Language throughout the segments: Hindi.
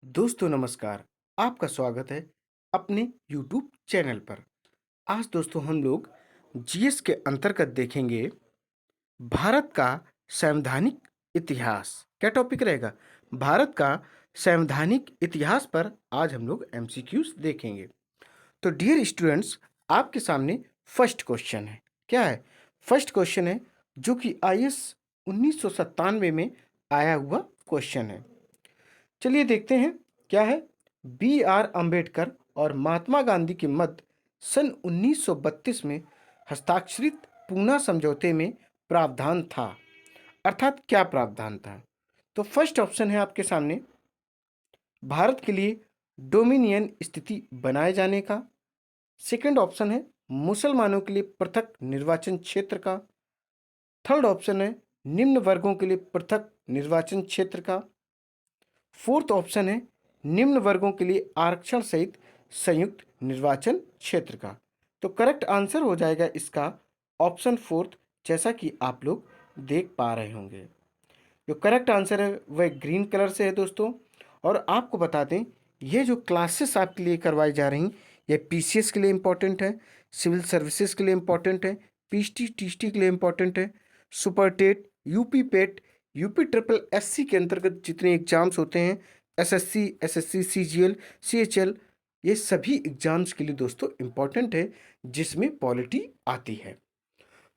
दोस्तों नमस्कार। आपका स्वागत है अपने यूट्यूब चैनल पर। आज दोस्तों हम लोग जीएस के अंतर्गत देखेंगे भारत का संवैधानिक इतिहास। क्या टॉपिक रहेगा? भारत का संवैधानिक इतिहास पर आज हम लोग एमसीक्यूज देखेंगे। तो डियर स्टूडेंट्स, आपके सामने फर्स्ट क्वेश्चन है। क्या है? फर्स्ट क्वेश्चन है जो कि आईएएस 1997 में आया हुआ क्वेश्चन है। चलिए देखते हैं क्या है। बी आर अंबेडकर और महात्मा गांधी के मध्य सन 1932 में हस्ताक्षरित पूना समझौते में प्रावधान था। अर्थात क्या प्रावधान था? तो फर्स्ट ऑप्शन है आपके सामने भारत के लिए डोमिनियन स्थिति बनाए जाने का। सेकंड ऑप्शन है मुसलमानों के लिए पृथक निर्वाचन क्षेत्र का। थर्ड ऑप्शन है निम्न वर्गों के लिए पृथक निर्वाचन क्षेत्र का। फोर्थ ऑप्शन है निम्न वर्गों के लिए आरक्षण सहित संयुक्त निर्वाचन क्षेत्र का। तो करेक्ट आंसर हो जाएगा इसका ऑप्शन फोर्थ, जैसा कि आप लोग देख पा रहे होंगे। जो करेक्ट आंसर है वह ग्रीन कलर से है दोस्तों। और आपको बता दें, ये जो क्लासेस आपके लिए करवाई जा रही ये पीसीएस के लिए इम्पोर्टेंट है, सिविल सर्विसेज के लिए इम्पोर्टेंट है, पीएचटी टीएसटी के लिए इम्पोर्टेंट है, सुपर टेट, यूपी पेट, यूपी ट्रिपल एससी के अंतर्गत जितने एग्जाम्स होते हैं, एसएससी, एसएससी, सीजीएल, सीएचएल, ये सभी एग्जाम्स के लिए दोस्तों इम्पोर्टेंट है जिसमें पॉलिटी आती है।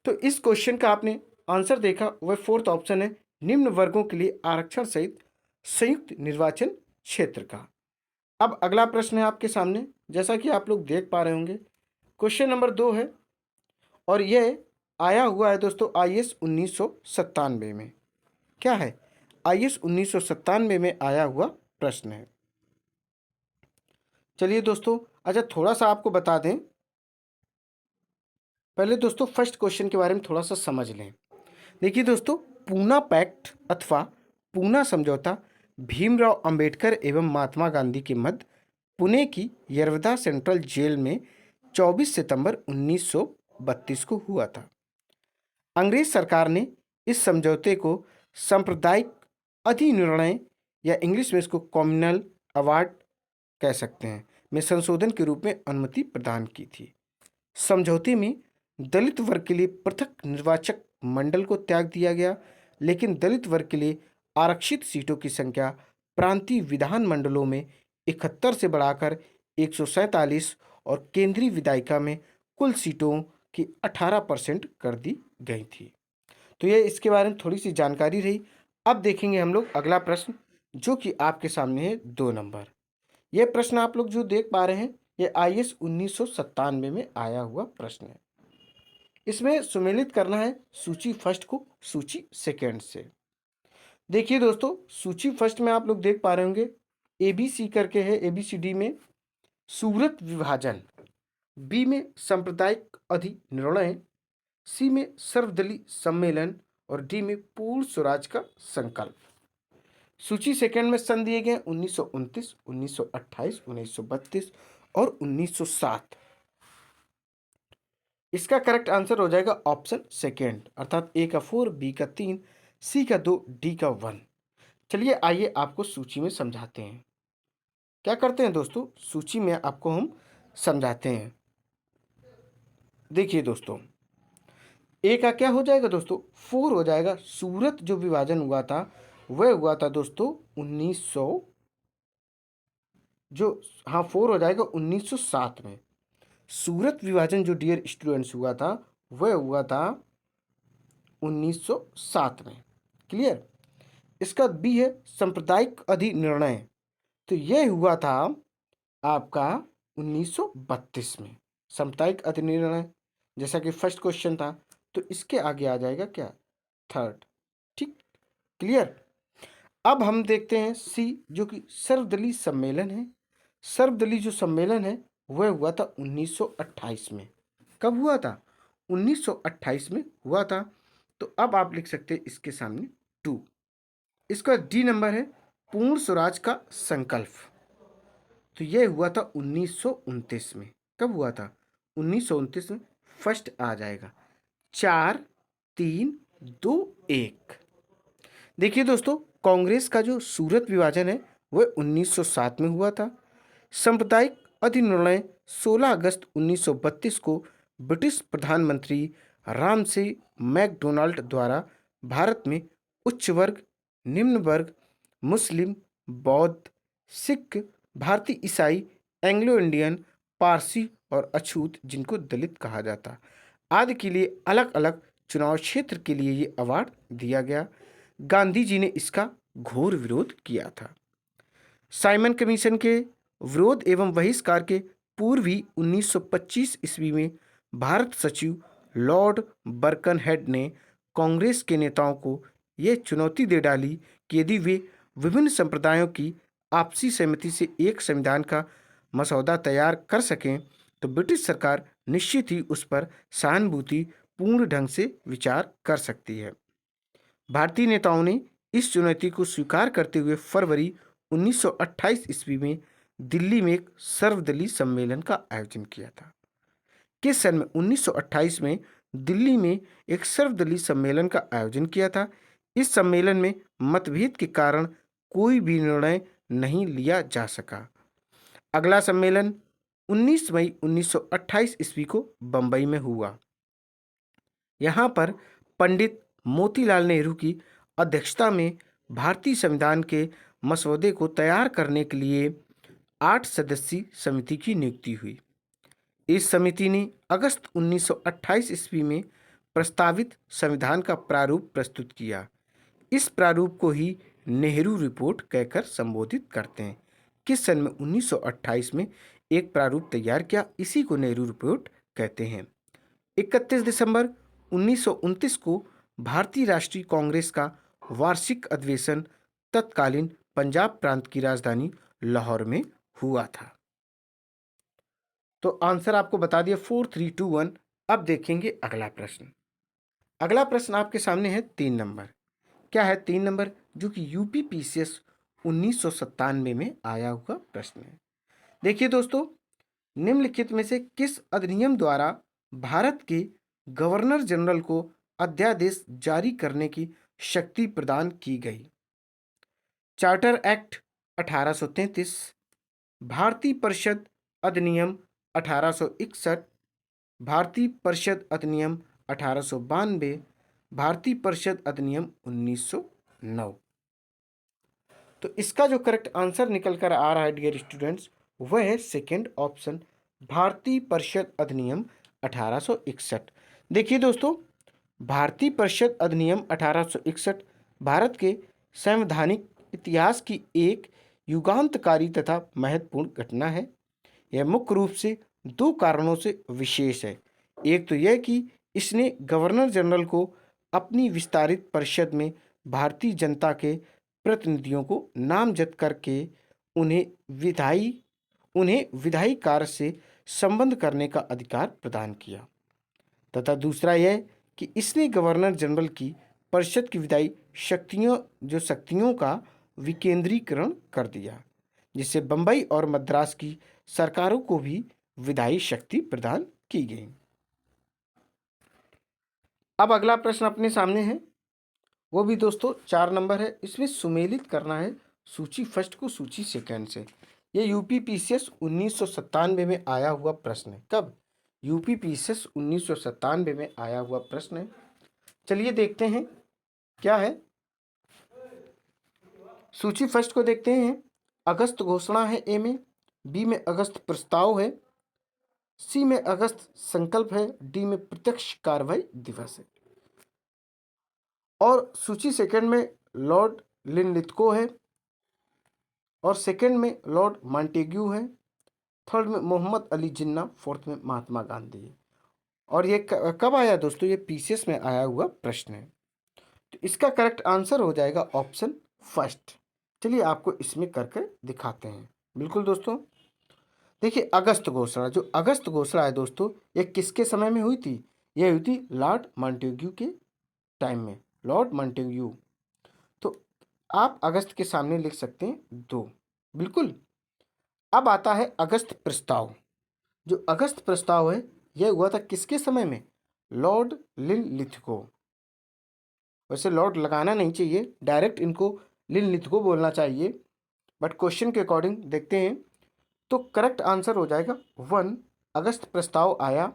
तो इस क्वेश्चन का आपने आंसर देखा, वह फोर्थ ऑप्शन है निम्न वर्गों के लिए आरक्षण सहित संयुक्त निर्वाचन क्षेत्र का। अब अगला प्रश्न है आपके सामने, जैसा कि आप लोग देख पा रहे होंगे। क्वेश्चन नंबर 2 है और यह आया हुआ है दोस्तों आईएएस 1997 में। क्या है? आईएएस 1997 में आया हुआ प्रश्न है। चलिए दोस्तों, अच्छा थोड़ा सा आपको बता दें, पहले दोस्तों फर्स्ट क्वेश्चन के बारे में थोड़ा सा समझ लें। देखिए दोस्तों, पूना पैक्ट अथवा पूना समझौता भीमराव अंबेडकर एवं महात्मा गांधी के मध्य पुणे की यरवदा सेंट्रल जेल में 24 सितंबर 1932 को हुआ था। अंग्रेज सरकार ने इस समझौते को सांप्रदायिक अधिनिर्णय या इंग्लिश में इसको कम्युनल अवार्ड कह सकते हैं में संशोधन के रूप में अनुमति प्रदान की थी। समझौते में दलित वर्ग के लिए पृथक निर्वाचक मंडल को त्याग दिया गया, लेकिन दलित वर्ग के लिए आरक्षित सीटों की संख्या प्रांतीय विधान मंडलों में 71 से बढ़ाकर 147 और केंद्रीय विधायिका में कुल सीटों की 18% कर दी गई थी। तो ये इसके बारे में थोड़ी सी जानकारी रही। अब देखेंगे हम लोग अगला प्रश्न, जो कि आपके सामने है 2 नंबर। ये प्रश्न आप लोग जो देख पा रहे हैं, ये आईएएस 1997 में आया हुआ प्रश्न है। इसमें सुमेलित करना है सूची फर्स्ट को सूची सेकंड से। देखिए दोस्तों, सूची फर्स्ट में आप लोग देख पा रहे होंगे एबीसी करके है। एबीसीडी में सूरत विभाजन, बी में सांप्रदायिक अधिनिर्णय, सी में सर्वदलीय सम्मेलन और डी में पूर्ण स्वराज का संकल्प। सूची सेकंड में सन दिए गए 1929, 1928, 1932 और 1907। इसका करेक्ट आंसर हो जाएगा ऑप्शन सेकेंड, अर्थात ए का 4, बी का 3, सी का 2, डी का 1। चलिए आइए आपको सूची में समझाते हैं। क्या करते हैं दोस्तों, सूची में आपको हम समझाते हैं। देखिए दोस्तों, ए का क्या हो जाएगा दोस्तों? 4 हो जाएगा। सूरत जो विभाजन हुआ था वह हुआ था दोस्तों 1900, जो हाँ 4 हो जाएगा 1907 में। सूरत विभाजन जो डियर स्टूडेंट्स हुआ था वह हुआ था 1907 में। क्लियर? इसका बी है सांप्रदायिक अधिनिर्णय, तो यह हुआ था आपका 1932 में। सांप्रदायिक अधिनिर्णय जैसा कि फर्स्ट क्वेश्चन था, तो इसके आगे आ जाएगा क्या? थर्ड। ठीक, क्लियर? अब हम देखते हैं सी, जो कि सर्वदलीय सम्मेलन है। सर्वदलीय जो सम्मेलन है वह हुआ था 1928 में। कब हुआ था? 1928 में हुआ था। तो अब आप लिख सकते हैं इसके सामने 2। इसका डी नंबर है पूर्ण स्वराज का संकल्प, तो यह हुआ था 1929 में। कब हुआ था? 1929 में। फर्स्ट आ जाएगा 4, 3, 2, 1। देखिए दोस्तों, कांग्रेस का जो सूरत विभाजन है वह 1907 में हुआ था। सांप्रदायिक अधिनिर्णय 16 अगस्त 1932 को ब्रिटिश प्रधानमंत्री रामसे मैकडोनाल्ड द्वारा भारत में उच्च वर्ग, निम्न वर्ग, मुस्लिम, बौद्ध, सिख, भारतीय ईसाई, एंग्लो इंडियन, पारसी और अछूत, जिनको दलित कहा जाता, आदि के लिए अलग अलग चुनाव क्षेत्र के लिए ये अवार्ड दिया गया। गांधी जी ने इसका घोर विरोध किया था। साइमन कमीशन के विरोध एवं बहिष्कार के पूर्व ही 1925 ईस्वी में भारत सचिव लॉर्ड बर्कनहेड ने कांग्रेस के नेताओं को यह चुनौती दे डाली कि यदि वे विभिन्न संप्रदायों की आपसी सहमति से एक संविधान का मसौदा तैयार कर सकें तो ब्रिटिश सरकार निश्चित ही उस पर सहानुभूति पूर्ण ढंग से विचार कर सकती है। भारतीय नेताओं ने इस चुनौती को स्वीकार करते हुए फरवरी 1928 ईस्वी में दिल्ली में एक सर्वदलीय सम्मेलन का आयोजन किया था। किस सन में 1928 में दिल्ली में एक सर्वदलीय सम्मेलन का आयोजन किया था। इस सम्मेलन में मतभेद के कारण कोई भी निर्णय नहीं लिया जा सका। अगला सम्मेलन 19 मई 1928 ईस्वी को बंबई में हुआ। यहाँ पर पंडित मोतीलाल नेहरू की अध्यक्षता में भारतीय संविधान के मसौदे को तैयार करने के लिए 8 सदस्यीय समिति की नियुक्ति हुई। इस समिति ने अगस्त 1928 ईस्वी में प्रस्तावित संविधान का प्रारूप प्रस्तुत किया। इस प्रारूप को ही नेहरू रिपोर्ट कहकर संबोधित करते हैं। किस सन में 1928 में एक प्रारूप तैयार किया, इसी को नेहरू रिपोर्ट कहते हैं। 31 दिसंबर 1929 को भारतीय राष्ट्रीय कांग्रेस का वार्षिक अधिवेशन तत्कालीन पंजाब प्रांत की राजधानी लाहौर में हुआ था। तो आंसर आपको बता दिया 4, 3, 2, 1। अब देखेंगे अगला प्रश्न। अगला प्रश्न आपके सामने है 3 नंबर। क्या है 3 नंबर? जो कि यूपी पीसीएस 1997 में आया हुआ प्रश्न है। देखिए दोस्तों, निम्नलिखित में से किस अधिनियम द्वारा भारत के गवर्नर जनरल को अध्यादेश जारी करने की शक्ति प्रदान की गई? चार्टर एक्ट 1833, भारतीय परिषद अधिनियम 1861, भारतीय परिषद अधिनियम 1892, भारतीय परिषद अधिनियम 1909। तो इसका जो करेक्ट आंसर निकल कर आ रहा है डियर स्टूडेंट्स, वह है सेकेंड ऑप्शन, भारतीय परिषद अधिनियम 1861। देखिए दोस्तों, भारतीय परिषद अधिनियम 1861 भारत के संवैधानिक इतिहास की एक युगांतकारी तथा महत्वपूर्ण घटना है। यह मुख्य रूप से 2 कारणों से विशेष है। एक तो यह कि इसने गवर्नर जनरल को अपनी विस्तारित परिषद में भारतीय जनता के प्रतिनिधियों को नामजद करके उन्हें विधायी कार्य से संबंध करने का अधिकार प्रदान किया, तथा दूसरा यह कि इसने गवर्नर जनरल की परिषद की विधायी शक्तियों का विकेंद्रीकरण कर दिया, जिससे बंबई और मद्रास की सरकारों को भी विधायी शक्ति प्रदान की गई। अब अगला प्रश्न अपने सामने है, वो भी दोस्तों 4 नंबर है। इसमें सुमेलित करना है सूची फर्स्ट को सूची सेकंड से। ये यूपी पीसीएस 1997 में आया हुआ प्रश्न है। कब? यूपी पीसीएस 1997 में आया हुआ प्रश्न है। चलिए देखते हैं क्या है। सूची फर्स्ट को देखते हैं। अगस्त घोषणा है ए में, बी में अगस्त प्रस्ताव है, सी में अगस्त संकल्प है, डी में प्रत्यक्ष कार्रवाई दिवस है। और सूची सेकंड में लॉर्ड लिनलिथगो है, और सेकंड में लॉर्ड मॉन्टेग्यू है, थर्ड में मोहम्मद अली जिन्ना, फोर्थ में महात्मा गांधी है। और ये कब आया दोस्तों? ये पीसीएस में आया हुआ प्रश्न है। तो इसका करेक्ट आंसर हो जाएगा ऑप्शन फर्स्ट। चलिए आपको इसमें करके दिखाते हैं। बिल्कुल दोस्तों, देखिए अगस्त घोषणा, जो अगस्त घोषणा है दोस्तों, ये किसके समय में हुई थी? ये हुई थी लॉर्ड मॉन्टेग्यू के टाइम में, लॉर्ड मॉन्टेग्यू। तो आप अगस्त के सामने लिख सकते हैं 2। बिल्कुल। अब आता है अगस्त प्रस्ताव। जो अगस्त प्रस्ताव है यह हुआ था किसके समय में? Lord Linlithgow. वैसे लॉर्ड लगाना नहीं चाहिए, डायरेक्ट इनको लिनलिथगो बोलना चाहिए। बट क्वेश्चन के अकॉर्डिंग देखते हैं तो करेक्ट आंसर हो जाएगा 1 अगस्त प्रस्ताव आया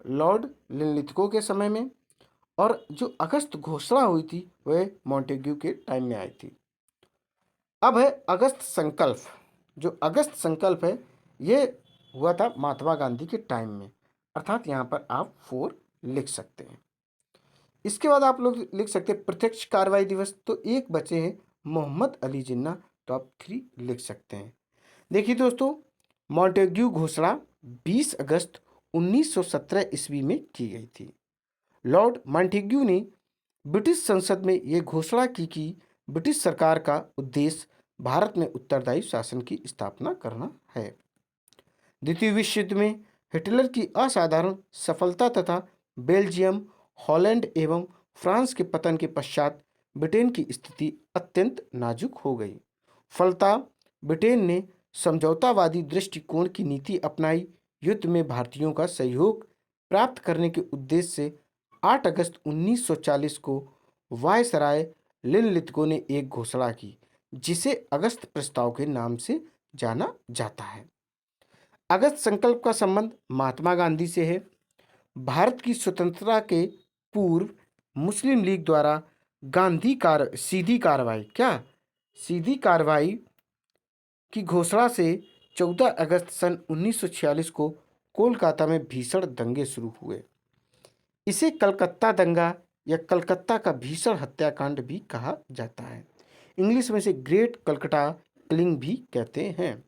लॉर्ड लिनलिथगो के समय में, और जो अगस्त घोषणा हुई थी वह मॉन्टेग्यू के टाइम में आई थी। अब है अगस्त संकल्प। जो अगस्त संकल्प है ये हुआ था महात्मा गांधी के टाइम में, अर्थात यहाँ पर आप 4 लिख सकते हैं। इसके बाद आप लोग लिख सकते हैं प्रत्यक्ष कार्रवाई दिवस, तो एक बचे हैं मोहम्मद अली जिन्ना, तो आप 3 लिख सकते हैं। देखिए दोस्तों, मॉन्टेग्यू घोषणा 20 अगस्त 1917 ईस्वी में की गई थी। लॉर्ड मॉन्टेग्यू ने ब्रिटिश संसद में यह घोषणा की कि ब्रिटिश सरकार का उद्देश्य भारत में उत्तरदायी शासन की स्थापना करना है। द्वितीय विश्व युद्ध में हिटलर की असाधारण सफलता तथा बेल्जियम, हॉलैंड एवं फ्रांस के पतन के पश्चात ब्रिटेन की स्थिति अत्यंत नाजुक हो गई। फलतः ब्रिटेन ने समझौतावादी दृष्टिकोण की नीति अपनाई। युद्ध में भारतीयों का सहयोग प्राप्त करने के उद्देश्य से 8 अगस्त 1940 को वायसराय लिनलिथगो ने एक घोषणा की, जिसे अगस्त प्रस्ताव के नाम से जाना जाता है। अगस्त संकल्प का संबंध महात्मा गांधी से है। भारत की स्वतंत्रता के पूर्व मुस्लिम लीग द्वारा सीधी कार्रवाई की घोषणा से 14 अगस्त सन 1946 को कोलकाता में भीषण दंगे शुरू हुए। इसे कलकत्ता दंगा या कलकत्ता का भीषण हत्याकांड भी कहा जाता है। इंग्लिश में से ग्रेट कलकत्ता किलिंग भी कहते हैं।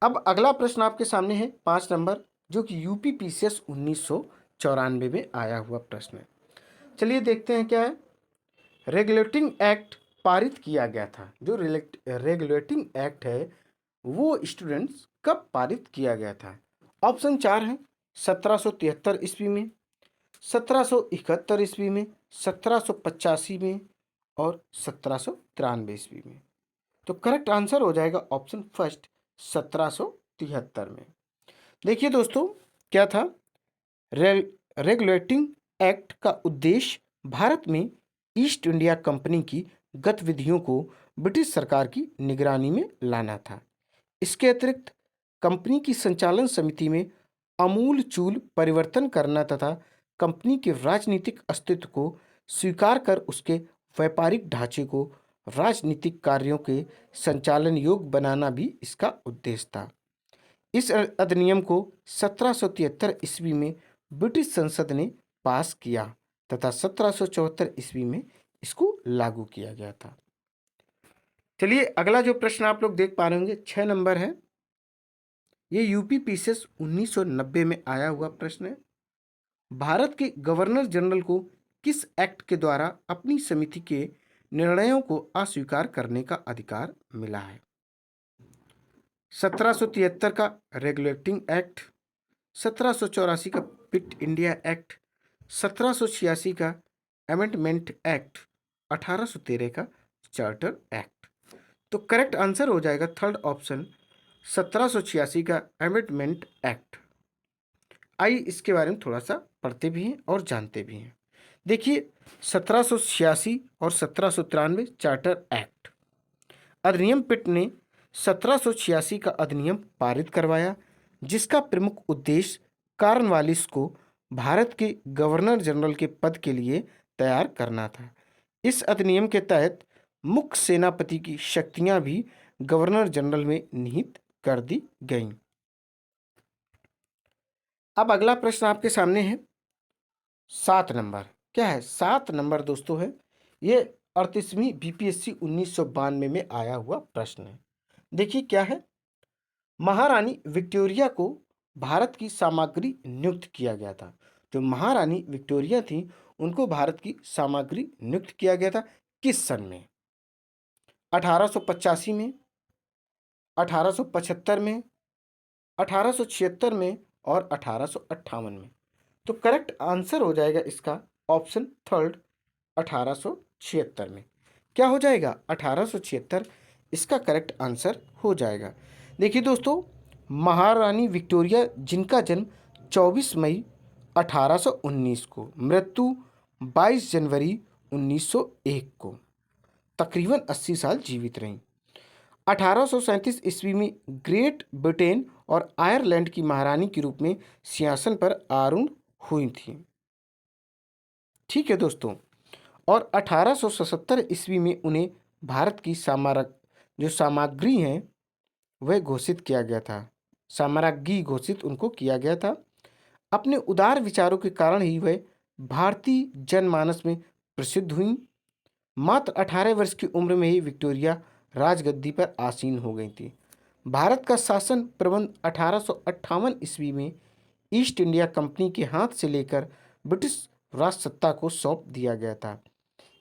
अब अगला प्रश्न आपके सामने है 5 नंबर, जो कि यूपी पीसीएस 1994 में आया हुआ प्रश्न है। चलिए देखते हैं क्या है। रेगुलेटिंग एक्ट पारित किया गया था। जो रेगुलेटिंग एक्ट है वो स्टूडेंट्स कब पारित किया गया था? ऑप्शन 4 है 1773 ईस्वी में, 1771 ईस्वी में, 1785 में और 1793 ईस्वी में। तो करेक्ट आंसर हो जाएगा ऑप्शन फर्स्ट 1773 में। देखिए दोस्तों, क्या था रेगुलेटिंग एक्ट का उद्देश्य भारत में ईस्ट इंडिया कंपनी की गतिविधियों को ब्रिटिश सरकार की निगरानी में लाना था। इसके अतिरिक्त कंपनी की संचालन समिति में आमूलचूल परिवर्तन करना तथा कंपनी के राजनीतिक अस्तित्व को स्वीकार कर उसके व्यापारिक ढांचे को राजनीतिक कार्यों के संचालन योग्य बनाना भी इसका उद्देश्य था। इस अधिनियम को 1773 ईस्वी में ब्रिटिश संसद ने पास किया तथा 1774 ईस्वी में इसको लागू किया गया था। चलिए अगला जो प्रश्न आप लोग देख पा रहे होंगे 6 नंबर है। ये यूपी पीसीएस 1990 में आया हुआ प्रश्न है। भारत के गवर्नर जनरल को किस एक्ट के द्वारा अपनी समिति के निर्णयों को अस्वीकार करने का अधिकार मिला है? 1773 का रेगुलेटिंग एक्ट, 1784 का क्विट इंडिया एक्ट, 1786 का अमेंडमेंट एक्ट, 1813 का चार्टर एक्ट। तो करेक्ट आंसर हो जाएगा थर्ड ऑप्शन 1786 का अमेंडमेंट एक्ट। आइए इसके बारे में थोड़ा सा पढ़ते भी हैं और जानते भी हैं। देखिए 1786 और 1793 चार्टर एक्ट। अधिनियम पिट ने 1786 का अधिनियम पारित करवाया, जिसका प्रमुख उद्देश्य कॉर्नवालिस को भारत के गवर्नर जनरल के पद के लिए तैयार करना था। इस अधिनियम के तहत मुख्य सेनापति की शक्तियां भी गवर्नर जनरल में निहित कर दी गईं। अब अगला प्रश्न आपके सामने है 7 नंबर। क्या है 7 नंबर दोस्तों? है ये 38वीं बीपीएससी 1992 में आया हुआ प्रश्न है। देखिए क्या है, महारानी विक्टोरिया को भारत की सामग्री नियुक्त किया गया था। जो महारानी विक्टोरिया थी उनको भारत की सामग्री नियुक्त किया गया था किस सन में? 1885 में, 1875 में, 1876 में और 1858 में। तो करेक्ट आंसर हो जाएगा इसका ऑप्शन थर्ड 1876 में। क्या हो जाएगा? 1876 इसका करेक्ट आंसर हो जाएगा। देखिए दोस्तों, महारानी विक्टोरिया जिनका जन्म 24 मई 1819 को, मृत्यु 22 जनवरी 1901 को तकरीबन 80 साल जीवित रहीं। 1837 ईस्वी में ग्रेट ब्रिटेन और आयरलैंड की महारानी के रूप में सिंहासन पर आरूढ़ हुई थी। ठीक है दोस्तों। और 1877 ईस्वी में उन्हें भारत की जो सामग्री है वह घोषित किया गया था। साम्राज्ञी घोषित उनको किया गया था। अपने उदार विचारों के कारण ही वह भारतीय जनमानस में प्रसिद्ध हुई। मात्र 18 वर्ष की उम्र में ही विक्टोरिया राजगद्दी पर आसीन हो गई थी। भारत का शासन प्रबंध 1858 ईस्वी में ईस्ट इंडिया कंपनी के हाथ से लेकर ब्रिटिश राजसत्ता को सौंप दिया गया था।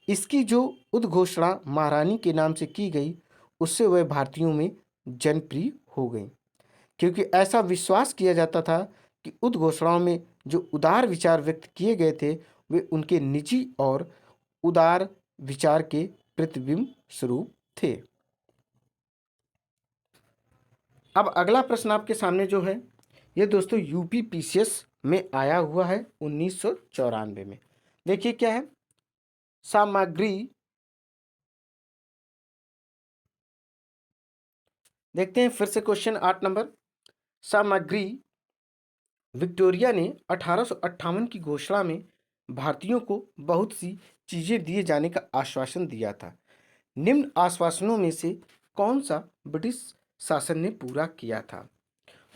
इसकी जो उद्घोषणा महारानी के नाम से की गई, उससे वह भारतीयों में जनप्रिय हो गई, क्योंकि ऐसा विश्वास किया जाता था कि उद्घोषणाओं में जो उदार विचार व्यक्त किए गए थे वे उनके निजी और उदार विचार के प्रतिबिंब स्वरूप थे। अब अगला प्रश्न आपके सामने जो है ये दोस्तों यूपी पीसीएस में आया हुआ है 1994 में। देखिए क्या है, सामग्री। देखते हैं फिर से क्वेश्चन 8 नंबर। सामग्री। विक्टोरिया ने 1858 की घोषणा में भारतीयों को बहुत सी चीजें दिए जाने का आश्वासन दिया था। निम्न आश्वासनों में से कौन सा ब्रिटिश शासन ने पूरा किया था?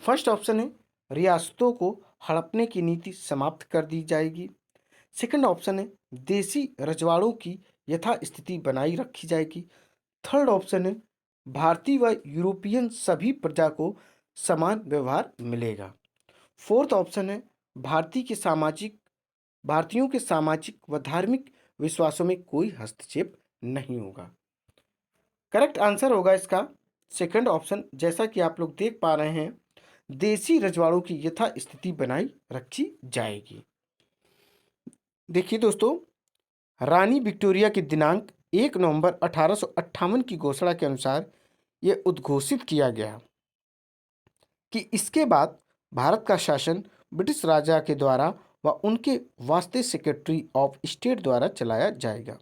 फर्स्ट ऑप्शन है रियासतों को हड़पने की नीति समाप्त कर दी जाएगी। सेकंड ऑप्शन है देसी रजवाड़ों की यथास्थिति बनाई रखी जाएगी। थर्ड ऑप्शन है भारतीय व यूरोपियन सभी प्रजा को समान व्यवहार मिलेगा। फोर्थ ऑप्शन है भारतीयों के सामाजिक व धार्मिक विश्वासों में कोई हस्तक्षेप नहीं होगा। करेक्ट आंसर होगा इसका सेकंड ऑप्शन। जैसा कि आप लोग देख पा रहे हैं, देसी रजवाड़ों की यथास्थिति बनाई रखी जाएगी। देखिए दोस्तों, रानी विक्टोरिया की दिनांक 1 नवंबर 1858 की घोषणा के अनुसार यह उद्घोषित किया गया कि इसके बाद भारत का शासन ब्रिटिश राजा के द्वारा व उनके वास्ते सेक्रेटरी ऑफ स्टेट द्वारा चलाया जाएगा।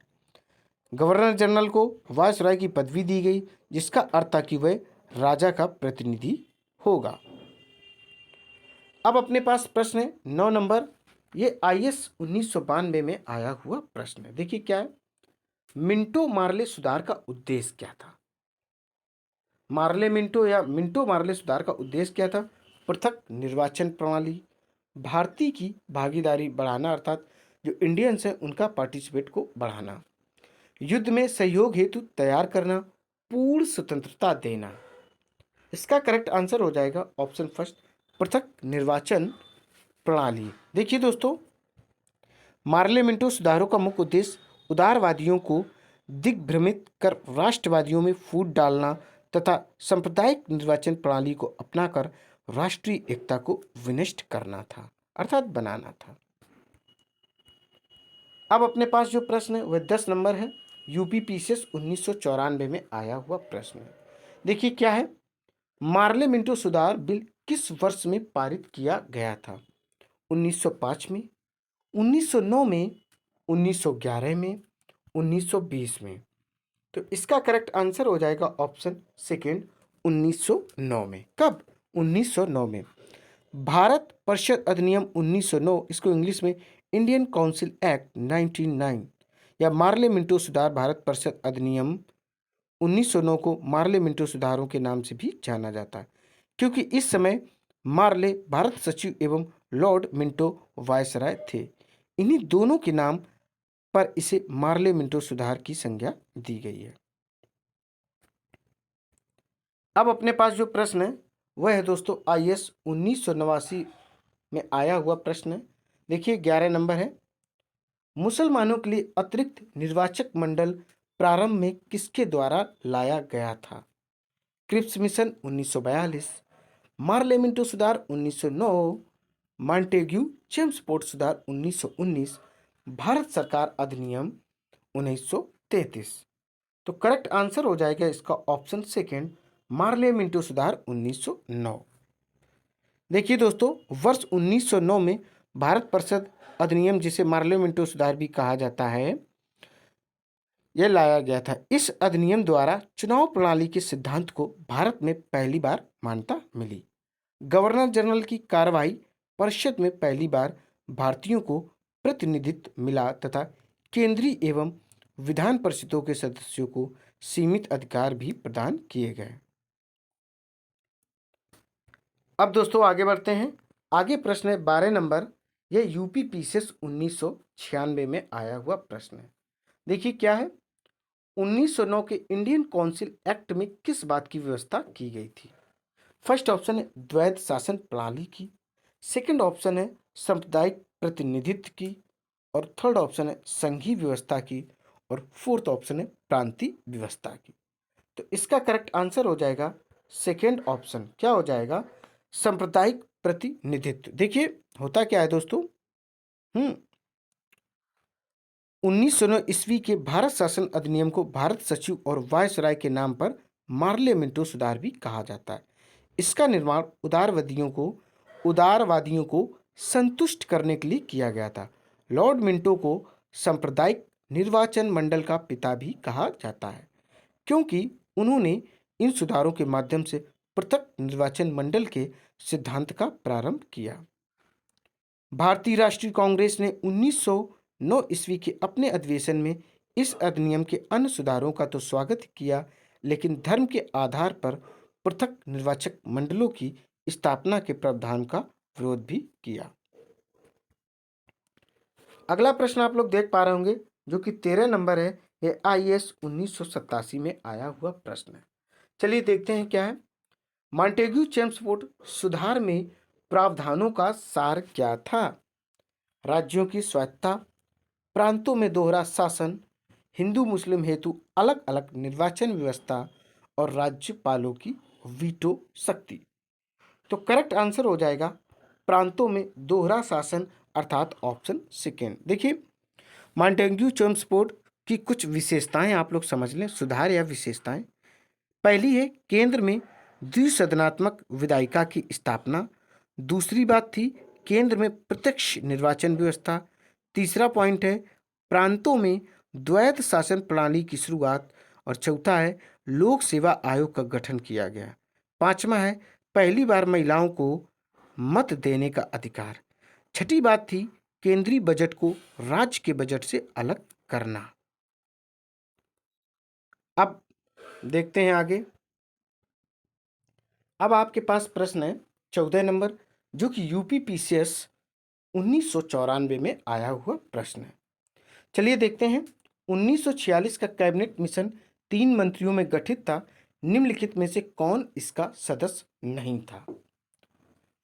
गवर्नर जनरल को वायसराय की पदवी दी गई, जिसका अर्थ था कि वह राजा का प्रतिनिधि होगा। अब अपने पास प्रश्न है 9 नंबर। ये आईएएस 1992 में आया हुआ प्रश्न है। देखिए क्या है, मिंटो मार्ले सुधार का उद्देश्य क्या था? मिंटो मार्ले सुधार का उद्देश्य क्या था? पृथक निर्वाचन प्रणाली, भारतीय की भागीदारी बढ़ाना, अर्थात जो इंडियंस हैं उनका पार्टिसिपेट को बढ़ाना, युद्ध में सहयोग हेतु तैयार करना, पूर्ण स्वतंत्रता देना। इसका करेक्ट आंसर हो जाएगा ऑप्शन फर्स्ट, पृथक निर्वाचन प्रणाली। देखिए दोस्तों, मार्ले मिंटो सुधारों का मुख्य उद्देश्य उदारवादियों को दिग्भ्रमित कर राष्ट्रवादियों में फूट डालना तथा सांप्रदायिक निर्वाचन प्रणाली को अपनाकर राष्ट्रीय एकता को विनष्ट करना था, अर्थात बनाना था। अब अपने पास जो प्रश्न है वह 10 नंबर है। यूपी पीसीएस 1994 में आया हुआ प्रश्न है। देखिए क्या है, मार्ले मिंटो सुधार बिल किस वर्ष में पारित किया गया था? 1905 में, 1909 में, 1911 में, 1920 में। तो इसका करेक्ट आंसर हो जाएगा ऑप्शन सेकेंड, 1909 में। कब? 1909 में। भारत परिषद अधिनियम 1909, इसको इंग्लिश में इंडियन काउंसिल एक्ट 1909 या मार्ले मिंटो सुधार भारत परिषद अधिनियम 1909 को मार्ले मिंटो सुधारों के नाम से भी जाना जाता है, क्योंकि इस समय मार्ले भारत सचिव एवं लॉर्ड मिंटो वायसराय थे। इन्हीं दोनों के नाम पर इसे मार्ले मिंटो सुधार की संज्ञा दी गई है। अब अपने पास जो प्रश्न है वह है दोस्तों आईएएस 1989 में आया हुआ प्रश्न है। देखिए 11 नंबर है। मुसलमानों के लिए अतिरिक्त निर्वाचक मंडल प्रारंभ में किसके द्वारा लाया गया था? क्रिप्स मिशन 1942, मार्ले मिंटो सुधार 1909, मॉन्टेग्यू चेम्सफोर्ड सुधार 1919, भारत सरकार अधिनियम 1933। तो करेक्ट आंसर हो जाएगा इसका ऑप्शन सेकेंड, मार्ले मिंटो सुधार 1909। देखिए दोस्तों, वर्ष 1909 में भारत परिषद अधिनियम, जिसे मार्ले मिंटो सुधार भी कहा जाता है, यह लाया गया था। इस अधिनियम द्वारा चुनाव प्रणाली के सिद्धांत को भारत में पहली बार मान्यता मिली। गवर्नर जनरल की कार्रवाई परिषद में पहली बार भारतीयों को प्रतिनिधित्व मिला तथा केंद्रीय एवं विधान परिषदों के सदस्यों को सीमित अधिकार भी प्रदान किए गए। अब दोस्तों आगे बढ़ते हैं। आगे प्रश्न है 12 नंबर। यह यूपी पीसीएस 1996 में आया हुआ प्रश्न है। देखिए क्या है। 1909 के इंडियन काउंसिल एक्ट में किस बात की व्यवस्था की गई थी? फर्स्ट ऑप्शन है द्वैध शासन प्रणाली की, सेकंड ऑप्शन है सांप्रदायिक प्रतिनिधित्व की, और थर्ड ऑप्शन है संघीय व्यवस्था की, और फोर्थ ऑप्शन है प्रांतीय व्यवस्था की। तो इसका करेक्ट आंसर हो जाएगा सेकंड ऑप्शन। क्या हो जाएगा? सांप्रदायिक प्रतिनिधित्व। देखिए होता क्या है दोस्तों, 1909 ईस्वी के भारत शासन अधिनियम को भारत सचिव और वायसराय के नाम पर मार्लियामेंटो सुधार भी कहा जाता है। इसका निर्माण उदारवादियों को संतुष्ट करने के लिए किया गया था। लॉर्ड मिंटो को सांप्रदायिक निर्वाचन मंडल का पिता भी कहा जाता है, क्योंकि उन्होंने इन सुधारों के माध्यम से पृथक निर्वाचन मंडल के सिद्धांत का प्रारंभ किया। भारतीय राष्ट्रीय कांग्रेस ने 1909 ईस्वी के अपने अधिवेशन में इस अधिनियम के अन्य सुधारों का तो स्वागत किया, लेकिन धर्म के आधार पर पृथक निर्वाचक मंडलों की स्थापना के प्रावधान का विरोध भी किया। अगला प्रश्न आप लोग देख पा रहे होंगे, जो कि 13 नंबर है। ये आईएएस 1987 में आया हुआ प्रश्न है। चलिए देखते हैं क्या है। मॉन्टेग्यू चेम्सफोर्ड सुधार में प्रावधानों का सार क्या था? राज्यों की स्वायत्तता, प्रांतों में दोहरा शासन, हिंदू मुस्लिम हेतु अलग अलग निर्वाचन व्यवस्था, और राज्यपालों की वीटो शक्ति। तो करेक्ट आंसर हो जाएगा प्रांतों में दोहरा शासन, अर्थात ऑप्शन सेकेंड। देखिए मॉन्टेग्यू चेम्सफोर्ड की कुछ विशेषताएं आप लोग समझ लें, सुधार या विशेषताएं। पहली है केंद्र में द्विसदनात्मक विधायिका की स्थापना। दूसरी बात थी केंद्र में प्रत्यक्ष निर्वाचन व्यवस्था। तीसरा पॉइंट है प्रांतों में द्वैध शासन प्रणाली की शुरुआत। और चौथा है लोक सेवा आयोग का गठन किया गया। पांचवा है पहली बार महिलाओं को मत देने का अधिकार। छठी बात थी केंद्रीय बजट को राज्य के बजट से अलग करना। अब देखते हैं आगे। अब आपके पास प्रश्न है 14 नंबर, जो कि यूपी पीसीएस 1994 में आया हुआ प्रश्न है। चलिए देखते हैं। 1946 का कैबिनेट मिशन 3 मंत्रियों में गठित था। निम्नलिखित में से कौन इसका सदस्य नहीं था?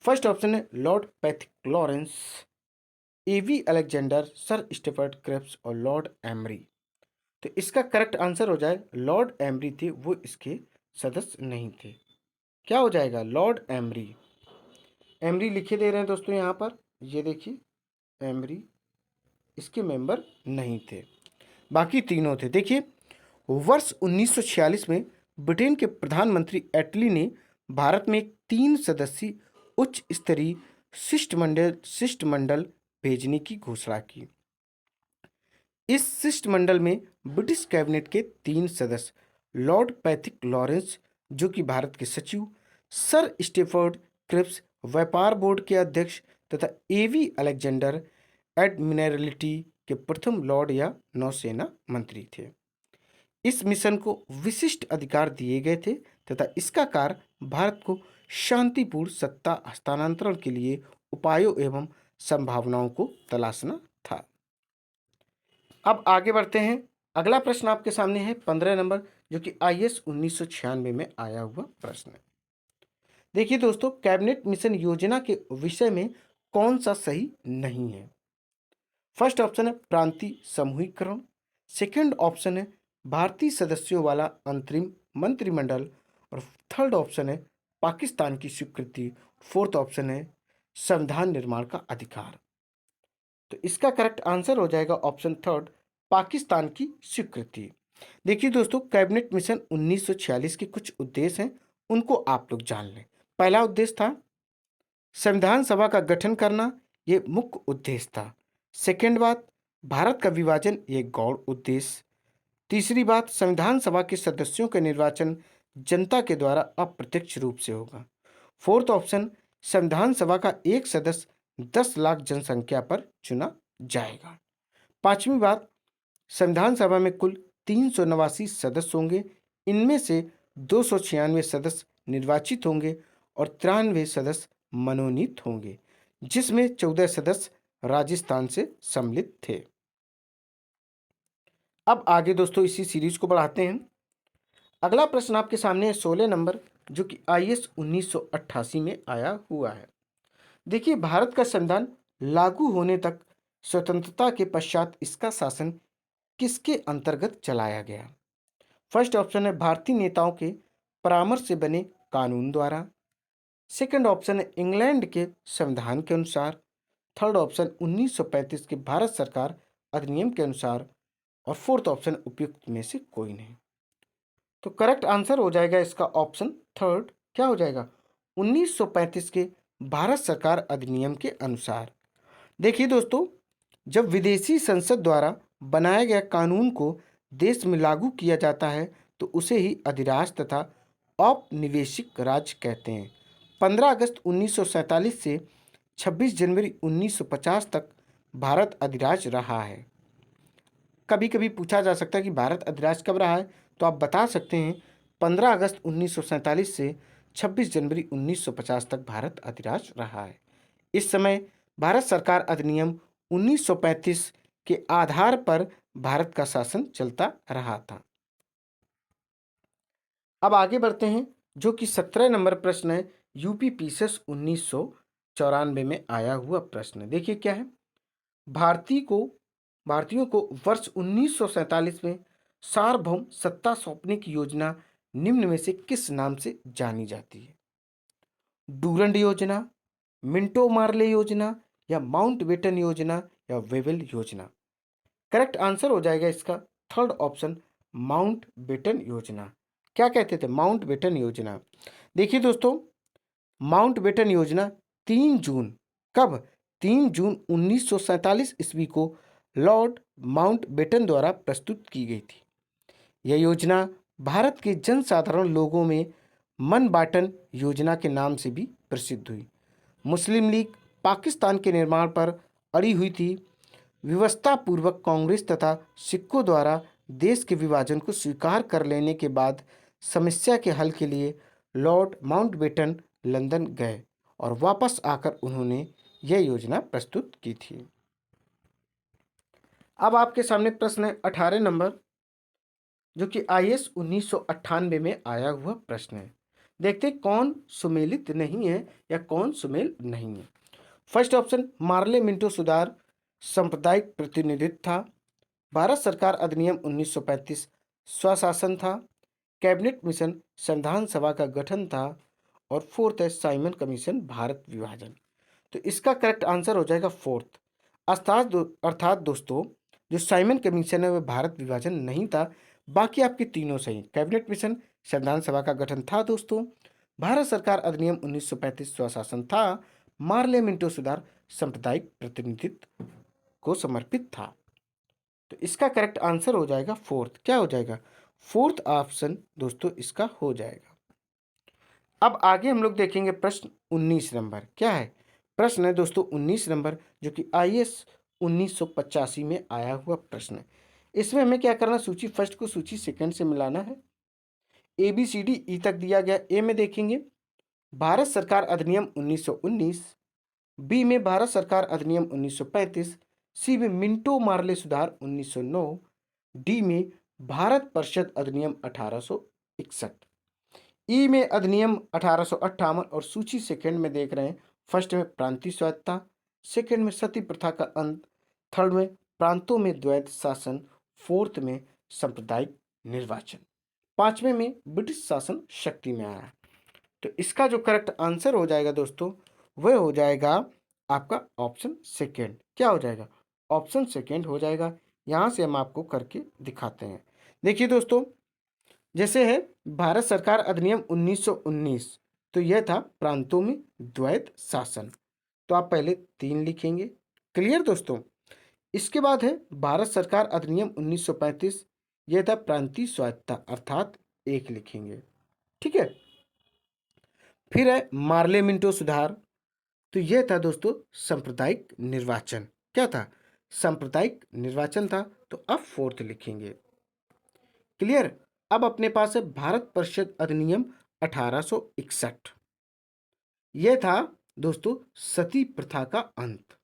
फर्स्ट ऑप्शन है लॉर्ड पैथिक लॉरेंस, एवी अलेक्जेंडर, सर स्टेफर्ड क्रिप्स, और लॉर्ड एमरी। तो इसका करेक्ट आंसर हो जाए लॉर्ड एमरी थे, वो इसके सदस्य नहीं थे। क्या हो जाएगा? Lord emery. एमरी लिखे दे रहे हैं दोस्तों यहाँ पर, ये देखिए एमरी इसके मेंबर नहीं थे, बाकी तीनों थे। देखिए वर्ष 1946 में ब्रिटेन के प्रधानमंत्री एटली ने भारत में एक 3 सदस्यीय उच्च स्तरीय शिष्टमंडल भेजने की घोषणा की। इस शिष्टमंडल में ब्रिटिश कैबिनेट के 3 सदस्य लॉर्ड पैथिक लॉरेंस, जो कि भारत के सचिव, सर स्टेफर्ड क्रिप्स व्यापार बोर्ड के अध्यक्ष, तथा एवी अलेक्जेंडर एडमिरल्टी के प्रथम लॉर्ड या नौसेना मंत्री थे। इस मिशन को विशिष्ट अधिकार दिए गए थे तथा इसका कार्य भारत को शांतिपूर्ण सत्ता हस्तांतरण के लिए उपायों एवं संभावनाओं को तलाशना था। अब आगे बढ़ते हैं। अगला प्रश्न आपके सामने है 15 नंबर, जो कि आईएएस 1996 में आया हुआ प्रश्न है। देखिए दोस्तों कैबिनेट मिशन योजना के विषय में कौन सा सही नहीं है? फर्स्ट ऑप्शन है प्रांतीय समूहीकरण, सेकंड ऑप्शन है भारतीय सदस्यों वाला अंतरिम मंत्रिमंडल, और थर्ड ऑप्शन है पाकिस्तान की स्वीकृति, फोर्थ ऑप्शन है संविधान निर्माण का अधिकार। तो इसका करेक्ट आंसर हो जाएगा ऑप्शन थर्ड, पाकिस्तान की स्वीकृति। देखिए दोस्तों कैबिनेट मिशन 1946 के कुछ उद्देश्य हैं, उनको आप लोग जान लें। पहला उद्देश्य था संविधान सभा का गठन करना, ये मुख्य उद्देश्य था। सेकेंड बात भारत का विभाजन, ये गौण उद्देश्य। तीसरी बात, संविधान सभा के सदस्यों का निर्वाचन जनता के द्वारा अप्रत्यक्ष रूप से होगा। फोर्थ ऑप्शन, संविधान सभा का एक सदस्य 10 लाख जनसंख्या पर चुना जाएगा। पांचवी बात, संविधान सभा में कुल 389 सदस्य होंगे। इनमें से 296 सदस्य निर्वाचित होंगे और 93 सदस्य मनोनीत होंगे, जिसमें 14 सदस्य राजस्थान से सम्मिलित थे। अब आगे दोस्तों इसी सीरीज को बढ़ाते हैं। अगला प्रश्न आपके सामने है 16 नंबर, जो कि आईएएस 1988 में आया हुआ है। देखिए, भारत का संविधान लागू होने तक स्वतंत्रता के पश्चात इसका शासन किसके अंतर्गत चलाया गया? फर्स्ट ऑप्शन है भारतीय नेताओं के परामर्श से बने कानून द्वारा। सेकंड ऑप्शन है इंग्लैंड के संविधान के अनुसार। थर्ड ऑप्शन 1935 के भारत सरकार अधिनियम के अनुसार। और फोर्थ ऑप्शन उपयुक्त में से कोई नहीं। तो करेक्ट आंसर हो जाएगा इसका ऑप्शन थर्ड। क्या हो जाएगा? 1935 के भारत सरकार अधिनियम के अनुसार। देखिए दोस्तों, जब विदेशी संसद द्वारा बनाया गया कानून को देश में लागू किया जाता है तो उसे ही अधिराज्य तथा औपनिवेशिक राज्य कहते हैं। 15 अगस्त 1947 से 26 जनवरी 1950 तक भारत अधिराज्य रहा है। कभी कभी पूछा जा सकता है कि भारत अधिराज्य कब रहा है, तो आप बता सकते हैं 15 अगस्त 1947 से 26 जनवरी 1950 तक भारत अधिराज्य रहा है। इस समय भारत सरकार अधिनियम 1935 के आधार पर भारत का शासन चलता रहा था। अब आगे बढ़ते हैं, जो कि 17 नंबर प्रश्न है, यूपी पीसीएस 1994 में आया हुआ प्रश्न। देखिए क्या है, भारतीयों को वर्ष 1947 में सार्वभौम सत्ता सौंपने की योजना निम्न में से किस नाम से जानी जाती है? डूरंड योजना, मिंटो मार्ले योजना, या माउंटबेटन योजना, या वेवेल योजना? करेक्ट आंसर हो जाएगा इसका थर्ड ऑप्शन, माउंटबेटन योजना। क्या कहते थे? माउंटबेटन योजना। देखिए दोस्तों, माउंटबेटन योजना 3 जून, कब? 3 जून 1947 ईस्वी को लॉर्ड माउंटबेटन द्वारा प्रस्तुत की गई थी। यह योजना भारत के जनसाधारण लोगों में मन बाटन योजना के नाम से भी प्रसिद्ध हुई। मुस्लिम लीग पाकिस्तान के निर्माण पर अड़ी हुई थी। व्यवस्था पूर्वक कांग्रेस तथा सिखों द्वारा देश के विभाजन को स्वीकार कर लेने के बाद समस्या के हल के लिए लॉर्ड माउंटबेटन लंदन गए और वापस आकर उन्होंने यह योजना प्रस्तुत की थी। अब आपके सामने प्रश्न है 18 नंबर, जो कि आईएएस 1998 में आया हुआ प्रश्न है। देखते कौन सुमेलित नहीं है या कौन सुमेल नहीं है। फर्स्ट ऑप्शन, मार्ले मिंटो सुधार सांप्रदायिक प्रतिनिधित्व था। भारत सरकार अधिनियम 1935 स्वशासन था। कैबिनेट मिशन संविधान सभा का गठन था। और फोर्थ है साइमन कमीशन भारत विभाजन। तो इसका करेक्ट आंसर हो जाएगा फोर्थ। अर्थात दोस्तों, जो साइमन कमीशन है वह भारत विभाजन नहीं था। बाकी आपके तीनों सही। कैबिनेट मिशन संविधान सभा का गठन था दोस्तों। भारत सरकार अधिनियम 1935 स्वशासन था। मार्ले मिंटो सुधार सांप्रदायिक प्रतिनिधित्व को समर्पित था। तो इसका करेक्ट आंसर हो जाएगा फोर्थ। क्या हो जाएगा? फोर्थ ऑप्शन दोस्तों इसका हो जाएगा। अब आगे हम लोग देखेंगे प्रश्न 19 नंबर। क्या है? प्रश्न है दोस्तों 19 नंबर, जो कि आईएएस 1985 में आया हुआ प्रश्न है। इसमें हमें क्या करना, सूची फर्स्ट को सूची सेकंड से मिलाना है। A B C D E तक दिया गया। ए में देखेंगे भारत सरकार अधिनियम 1919, बी में भारत सरकार अधिनियम 1935, सी में मिंटो मार्ले सुधार 1909, डी में भारत परिषद अधिनियम 1861, ई में अधिनियम 1858। और सूची सेकंड में देख रहे हैं, फर्स्ट में प्रांतीय स्वायत्तता, सेकंड में सती प्रथा का अंत, थर्ड में प्रांतों में द्वैत शासन, फोर्थ में सांप्रदायिक निर्वाचन, पांचवें में ब्रिटिश शासन शक्ति में आया। तो इसका जो करेक्ट आंसर हो जाएगा दोस्तों, वह हो जाएगा आपका ऑप्शन सेकेंड। क्या हो जाएगा? ऑप्शन सेकेंड हो जाएगा। यहां से हम आपको करके दिखाते हैं। देखिए दोस्तों, जैसे है भारत सरकार अधिनियम 1919, तो यह था प्रांतों में द्वैत शासन। तो आप पहले 3 लिखेंगे। क्लियर दोस्तों? इसके बाद है भारत सरकार अधिनियम 1935, यह था प्रांतीय स्वायत्तता अर्थात 1 लिखेंगे। ठीक है। फिर है मार्ले मिंटो सुधार, तो यह था दोस्तों सांप्रदायिक निर्वाचन। क्या था? सांप्रदायिक निर्वाचन था, तो अब 4th लिखेंगे। क्लियर। अब अपने पास है भारत परिषद अधिनियम 1861। यह था दोस्तों सती प्रथा का अंत।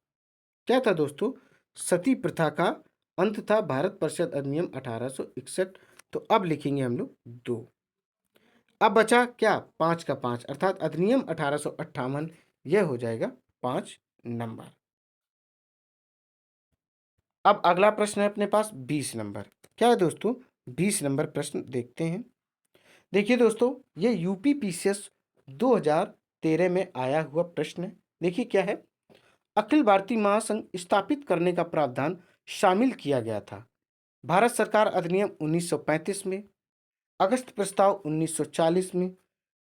क्या था दोस्तों? सती प्रथा का अंत था भारत परिषद अधिनियम 1861। तो अब लिखेंगे हम लोग 2। अब बचा क्या? 5 का 5 अर्थात अधिनियम 1858। यह हो जाएगा 5 नंबर। अब अगला प्रश्न है अपने पास 20 नंबर। क्या है दोस्तों? 20 नंबर प्रश्न देखते हैं। देखिए दोस्तों, ये यूपी पीसीएस 2013 में आया हुआ प्रश्न है। देखिए क्या है? अखिल भारतीय महासंघ स्थापित करने का प्रावधान शामिल किया गया था भारत सरकार अधिनियम 1935 में, अगस्त प्रस्ताव 1940 में,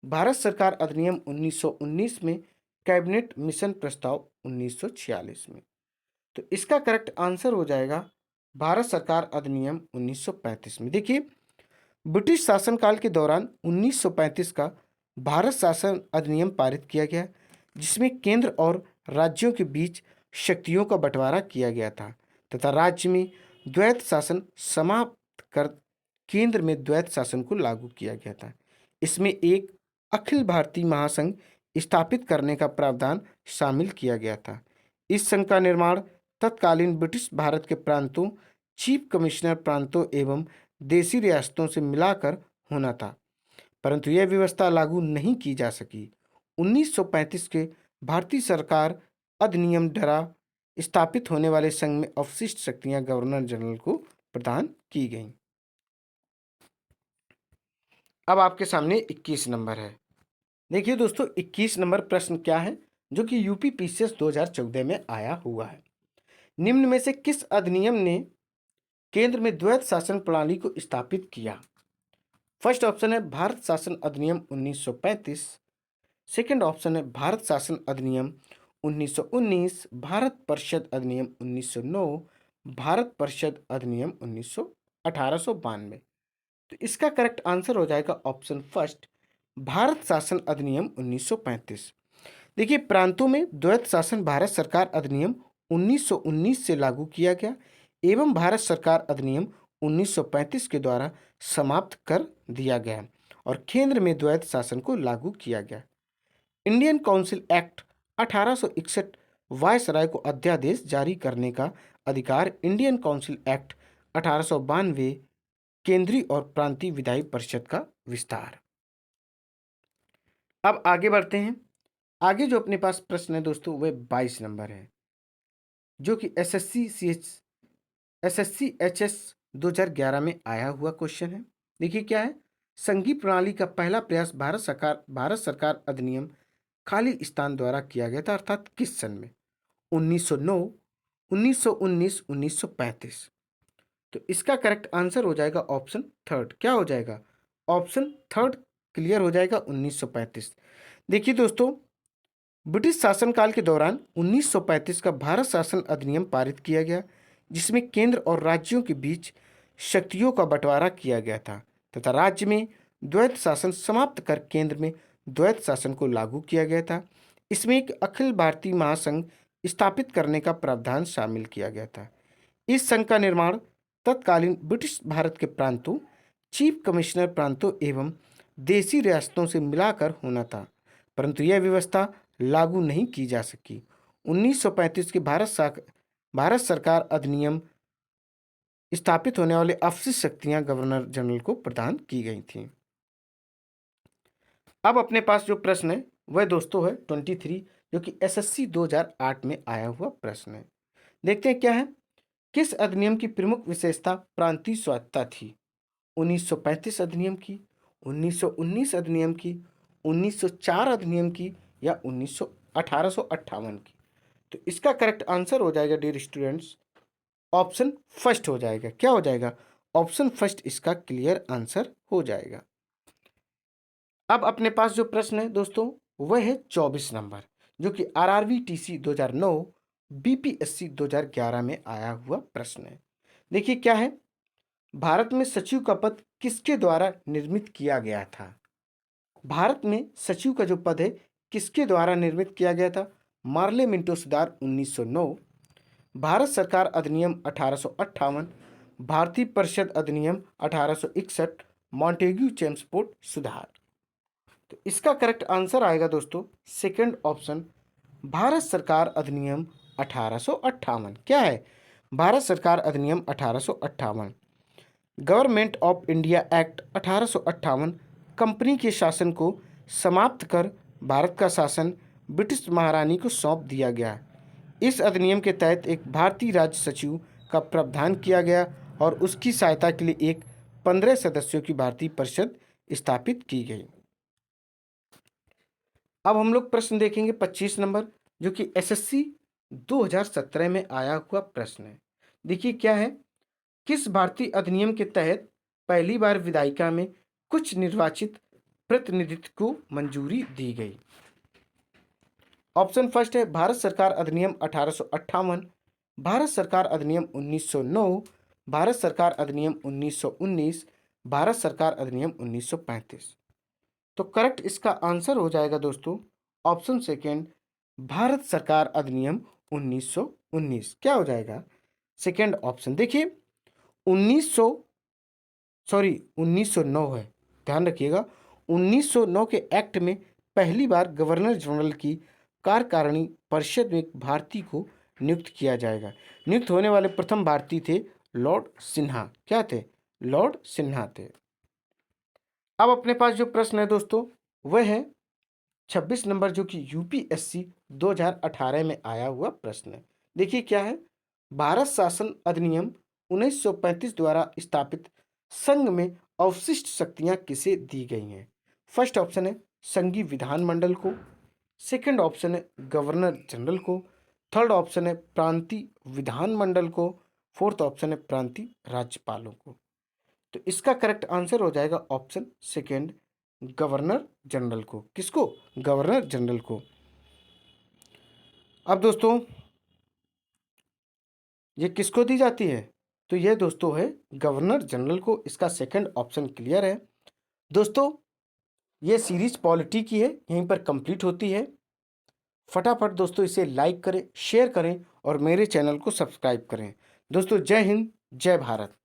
भारत सरकार अधिनियम 1919 में, कैबिनेट मिशन प्रस्ताव 1946 में। तो इसका करेक्ट आंसर हो जाएगा भारत सरकार अधिनियम 1935 में। देखिए, ब्रिटिश शासनकाल के दौरान 1935 का भारत शासन अधिनियम पारित किया गया, जिसमें केंद्र और राज्यों के बीच शक्तियों का बंटवारा किया गया था तथा राज्य में द्वैत शासन समाप्त कर केंद्र में द्वैत शासन को लागू किया गया था। इसमें एक अखिल भारतीय महासंघ स्थापित करने का प्रावधान शामिल किया गया था। इस संघ का निर्माण तत्कालीन ब्रिटिश भारत के प्रांतों, चीफ कमिश्नर प्रांतों एवं देशी रियासतों से मिलाकर होना था, परंतु यह व्यवस्था लागू नहीं की जा सकी। 1935 के भारतीय सरकार अधिनियम द्वारा स्थापित होने वाले संघ में अवशिष्ट शक्तियां गवर्नर जनरल को प्रदान की गईं। अब आपके सामने 21 नंबर है। देखिए दोस्तों, 21 नंबर प्रश्न क्या है, जो कि यूपी पीसीएस 2014 में आया हुआ है। निम्न में से किस अधिनियम ने केंद्र में द्वैत शासन प्रणाली को स्थापित किया? फर्स्ट ऑप्शन है भारत शासन अधिनियम 1935, सेकंड ऑप्शन है भारत शासन अधिनियम 1919, भारत परिषद अधिनियम 1909, भारत परिषद अधिनियम 1892। तो इसका करेक्ट आंसर हो जाएगा ऑप्शन फर्स्ट, भारत शासन अधिनियम 1935। देखिए, प्रांतों में द्वैत शासन भारत सरकार अधिनियम 1919 से लागू किया गया एवं भारत सरकार अधिनियम 1935 के द्वारा समाप्त कर दिया गया और केंद्र में द्वैत शासन को लागू किया गया। इंडियन काउंसिल एक्ट 1861 वायसराय को अध्यादेश जारी करने का अधिकार। इंडियन काउंसिल एक्ट 1892 केंद्रीय और प्रांतीय विधायी परिषद का विस्तार। अब आगे बढ़ते हैं। आगे जो अपने पास प्रश्न है दोस्तों, वह 22 नंबर है, जो कि एसएससी एचएस 2011 में आया हुआ क्वेश्चन है। देखिए क्या है? संघीय प्रणाली का पहला प्रयास भारत सरकार अधिनियम खाली स्थान द्वारा किया गया था, अर्थात किस सन में? 1909, 1919, 1935। तो इसका करेक्ट आंसर हो जाएगा ऑप्शन थर्ड। क्या हो जाएगा? ऑप्शन थर्ड क्लियर हो जाएगा 1935। देखिए दोस्तों, ब्रिटिश शासनकाल के दौरान 1935 का भारत शासन अधिनियम पारित किया गया, जिसमें केंद्र और राज्यों के बीच शक्तियों का बंटवारा किया गया था तथा राज्य में द्वैत शासन समाप्त कर केंद्र में द्वैत शासन को लागू किया गया था। इसमें एक अखिल भारतीय महासंघ स्थापित करने का प्रावधान शामिल किया गया था। इस संघ का निर्माण तत्कालीन ब्रिटिश भारत के प्रांतों, चीफ कमिश्नर प्रांतों एवं देशी रियासतों से मिलाकर होना था, परंतु यह व्यवस्था लागू नहीं की जा सकी। 1935 के भारत सरकार अधिनियम स्थापित होने वाले अवशिष्ट शक्तियां गवर्नर जनरल को प्रदान की गई थीं। अब अपने पास जो प्रश्न है वह दोस्तों है 23, जो कि एसएससी 2008 में आया हुआ प्रश्न है। देखते हैं क्या है। किस अधिनियम की प्रमुख विशेषता प्रांतीय स्वायत्तता थी? 1935 अधिनियम की, 1919 अधिनियम की, 1904 अधिनियम की या 1858 की? तो इसका करेक्ट आंसर हो जाएगा डियर स्टूडेंट्स, ऑप्शन फर्स्ट हो जाएगा। क्या हो जाएगा? ऑप्शन फर्स्ट इसका क्लियर आंसर हो जाएगा। अब अपने पास जो प्रश्न है दोस्तों, वह है 24 नंबर, जो कि आरआरबी टीसी 2009 बीपीएससी 2011 में आया हुआ प्रश्न है। देखिए क्या है। भारत में सचिव का पद किसके द्वारा निर्मित किया गया था? भारत में सचिव का जो पद है किसके द्वारा निर्मित किया गया था? मार्ले मिंटो सुधार 1909, भारत सरकार अधिनियम 1858, भारतीय परिषद अधिनियम 1861, मॉन्टेग्यू चेम्सफोर्ड सुधार। तो इसका करेक्ट आंसर आएगा दोस्तों सेकंड ऑप्शन, भारत सरकार अधिनियम 1858। क्या है? भारत सरकार अधिनियम 1858। Government of India act 1858 company के शासन को समाप्त कर भारत का शासन ब्रिटिश महारानी को सौंप दिया गया। इस अधिनियम के तहत एक भारतीय राज्य सचिव का प्रावधान किया गया और उसकी सहायता के लिए एक 15 सदस्यों की भारतीय परिषद स्थापित की गई। अब हम लोग प्रश्न देखेंगे 25 नंबर, जो कि एसएससी 2017 में आया हुआ प्रश्न है। देखिए क्या है, किस भारतीय अधिनियम के तहत पहली बार विधायिका में कुछ निर्वाचित प्रतिनिधित्व को मंजूरी दी गई? ऑप्शन फर्स्ट है भारत सरकार अधिनियम 1858, भारत सरकार अधिनियम 1909, भारत सरकार अधिनियम 1919, भारत सरकार अधिनियम 1935। तो करेक्ट इसका आंसर हो जाएगा दोस्तों ऑप्शन सेकेंड, भारत सरकार अधिनियम 1919। क्या हो जाएगा? Second option. देखिए 1909 है, ध्यान रखिएगा। 1909 के एक्ट में पहली बार गवर्नर जनरल की कार्यकारिणी परिषद में एक भारतीय को नियुक्त किया जाएगा। नियुक्त होने वाले प्रथम भारतीय थे लॉर्ड सिन्हा। क्या थे? लॉर्ड सिन्हा थे। अब अपने पास जो प्रश्न है दोस्तों वह है 26 नंबर, जो कि यूपीएससी 2018 में आया हुआ प्रश्न है। देखिए क्या है, भारत शासन अधिनियम 1935 द्वारा स्थापित संघ में अवशिष्ट शक्तियां किसे दी गई हैं? फर्स्ट ऑप्शन है संघीय विधानमंडल को, सेकंड ऑप्शन है गवर्नर जनरल को, थर्ड ऑप्शन है प्रांतीय विधानमंडल को, फोर्थ ऑप्शन है प्रांतीय राज्यपालों को। तो इसका करेक्ट आंसर हो जाएगा ऑप्शन सेकंड, गवर्नर जनरल को। किसको? गवर्नर जनरल को। अब दोस्तों ये किसको दी जाती है? तो ये दोस्तों है गवर्नर जनरल को। इसका सेकंड ऑप्शन क्लियर है दोस्तों। ये सीरीज पॉलिटी की है, यहीं पर कंप्लीट होती है। फटाफट दोस्तों इसे लाइक करें, शेयर करें और मेरे चैनल को सब्सक्राइब करें। दोस्तों जय हिंद, जय भारत।